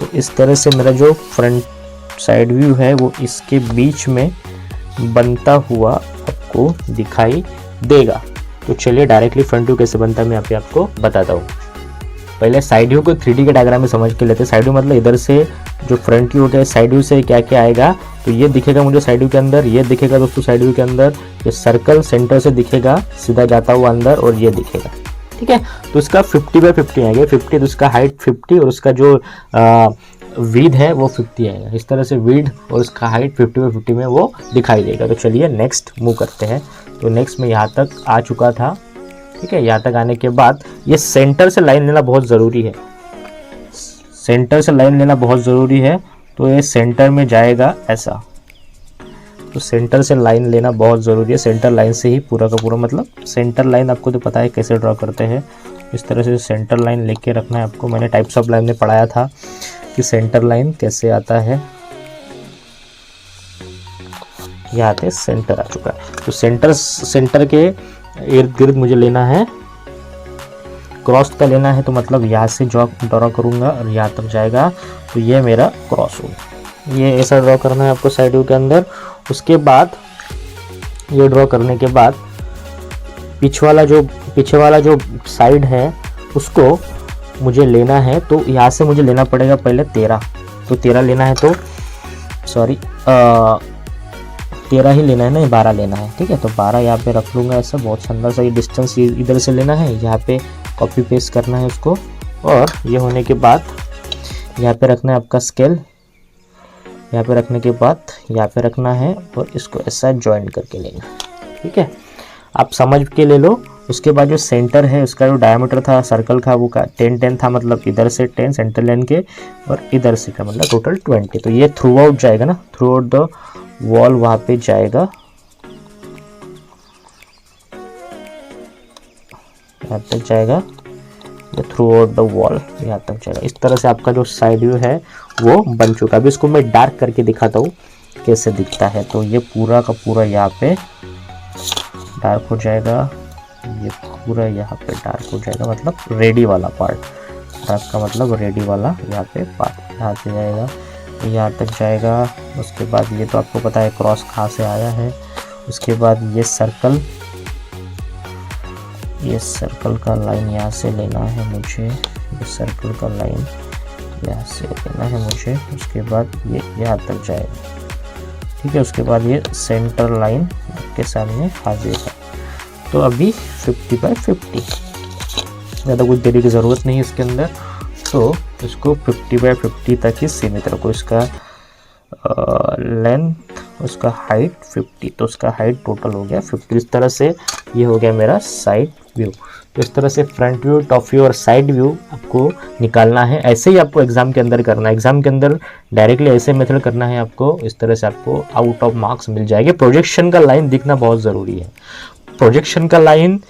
S1: तो इस तरह से मेरा जो फ्रंट साइड व्यू है वो इसके बीच में बनता हुआ आपको दिखाई देगा। तो चलिए डायरेक्टली फ्रंट व्यू कैसे बनता है मैं अभी आपको बताता हूँ। पहले साइड व्यू को 3D के डायग्राम में समझ के लेते हैं। साइड व्यू मतलब इधर से जो फ्रंट व्यू होता है, साइड व्यू से क्या क्या आएगा। तो ये दिखेगा मुझे साइड व्यू के अंदर, ये दिखेगा दोस्तों साइड व्यू के अंदर, ये सर्कल सेंटर से दिखेगा सीधा जाता हुआ अंदर, और ये दिखेगा, ठीक है। तो इसका 50/50 आएगा, 50 तो उसका हाइट 50 और उसका जो विड्थ है वो 50 आएगा। इस तरह से विड्थ और उसका हाइट 50/50 में वो दिखाई देगा। तो चलिए नेक्स्ट मूव करते हैं। तो नेक्स्ट में यहाँ तक आ चुका था, ठीक है। यहाँ तक आने के बाद ये सेंटर से लाइन लेना बहुत ज़रूरी है, सेंटर से लाइन लेना बहुत ज़रूरी है। तो ये सेंटर में जाएगा ऐसा, तो सेंटर से लाइन लेना बहुत ज़रूरी है। सेंटर लाइन से ही पूरा का पूरा, मतलब सेंटर लाइन आपको तो पता है कैसे ड्रॉ करते हैं। इस तरह से सेंटर लाइन लेके रखना है आपको। मैंने टाइप्स ऑफ लाइन में पढ़ाया था कि सेंटर लाइन कैसे आता है। यहाँ पे सेंटर आ चुका है। तो सेंटर के इर्द गिर्द मुझे लेना है, क्रॉस का लेना है। तो मतलब यहाँ से ड्रॉ करूँगा और यहाँ तक जाएगा, तो ये मेरा क्रॉस हो। ये ऐसा ड्रॉ करना है आपको साइड व्यू के अंदर। उसके बाद ये ड्रॉ करने के बाद पीछे वाला जो साइड है उसको मुझे लेना है। तो यहाँ से मुझे लेना पड़ेगा पहले 13। तो 13 लेना है, तो सॉरी 13 ही लेना है ना, 12 लेना है, ठीक है। तो 12 यहाँ पे रख लूँगा ऐसा। बहुत शानदार सा ये डिस्टेंस इधर से लेना है, यहाँ पे कॉपी पेस्ट करना है उसको। और ये होने के बाद यहाँ पे रखना है आपका स्केल, यहाँ पे रखने के बाद यहाँ पे रखना है और इसको ऐसा ज्वाइन करके लेना, ठीक है। आप समझ के ले लो। उसके बाद जो सेंटर है उसका जो डायमीटर था सर्कल का वो 10 था, मतलब इधर से 10 सेंटर लाइन के और इधर से का मतलब टोटल 20। तो ये थ्रू आउट जाएगा ना, थ्रू आउट द वॉल वहाँ पे जाएगा, यहाँ तक जाएगा, ये थ्रू आउट द वॉल यहाँ तक जाएगा। इस तरह से आपका जो साइड व्यू है वो बन चुका है। अभी इसको मैं डार्क करके दिखाता हूँ कैसे दिखता है। तो ये पूरा का पूरा यहाँ पे डार्क हो जाएगा, ये पूरा यहाँ पे डार्क हो जाएगा, मतलब रेडी वाला पार्ट। डार्क का मतलब रेडी वाला यहाँ पे पार्ट यहाँ से जाएगा, यहाँ तक जाएगा। उसके बाद ये तो आपको पता है क्रॉस कहाँ से आया है। उसके बाद ये सर्कल का लाइन यहाँ से लेना है मुझे, ये सर्कल का लाइन यहाँ से लेना है मुझे। उसके बाद ये यहाँ तक जाएगा, ठीक है। उसके बाद ये सेंटर लाइन के सामने हाजिर है। तो अभी 50/50, ज़्यादा कुछ देरी की ज़रूरत नहीं है इसके अंदर। तो इसको 50/50 तक ही सीमित रखो। इसका लेंथ, उसका हाइट 50, तो उसका हाइट टोटल हो गया 50। इस तरह से ये हो गया मेरा साइड व्यू। तो इस तरह से फ्रंट व्यू, टॉप व्यू और साइड व्यू आपको निकालना है। ऐसे ही आपको एग्जाम के अंदर करना है। एग्जाम के अंदर डायरेक्टली ऐसे मेथड करना है आपको। इस तरह से आपको आउट ऑफ मार्क्स मिल जाएंगे। प्रोजेक्शन का लाइन दिखना बहुत ज़रूरी है। प्रोजेक्शन का लाइन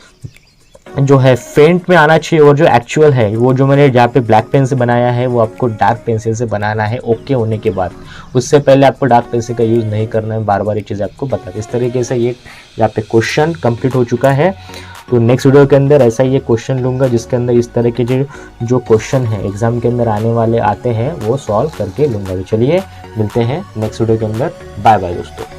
S1: जो है फेंट में आना चाहिए, और जो एक्चुअल है वो जो मैंने जहाँ पे ब्लैक पेन से बनाया है वो आपको डार्क पेंसिल से बनाना है ओके होने के बाद। उससे पहले आपको डार्क पेंसिल का यूज़ नहीं करना है। बार बार ये चीज़ें आपको बता दी। इस तरीके से ये यहाँ पे क्वेश्चन कंप्लीट हो चुका है। तो नेक्स्ट वीडियो के अंदर ऐसा ही ये क्वेश्चन लूँगा जिसके अंदर इस तरह के जो क्वेश्चन है एग्जाम के अंदर आने वाले आते हैं वो सॉल्व करके लूँगा। तो चलिए मिलते हैं नेक्स्ट वीडियो के अंदर। बाय बाय दोस्तों।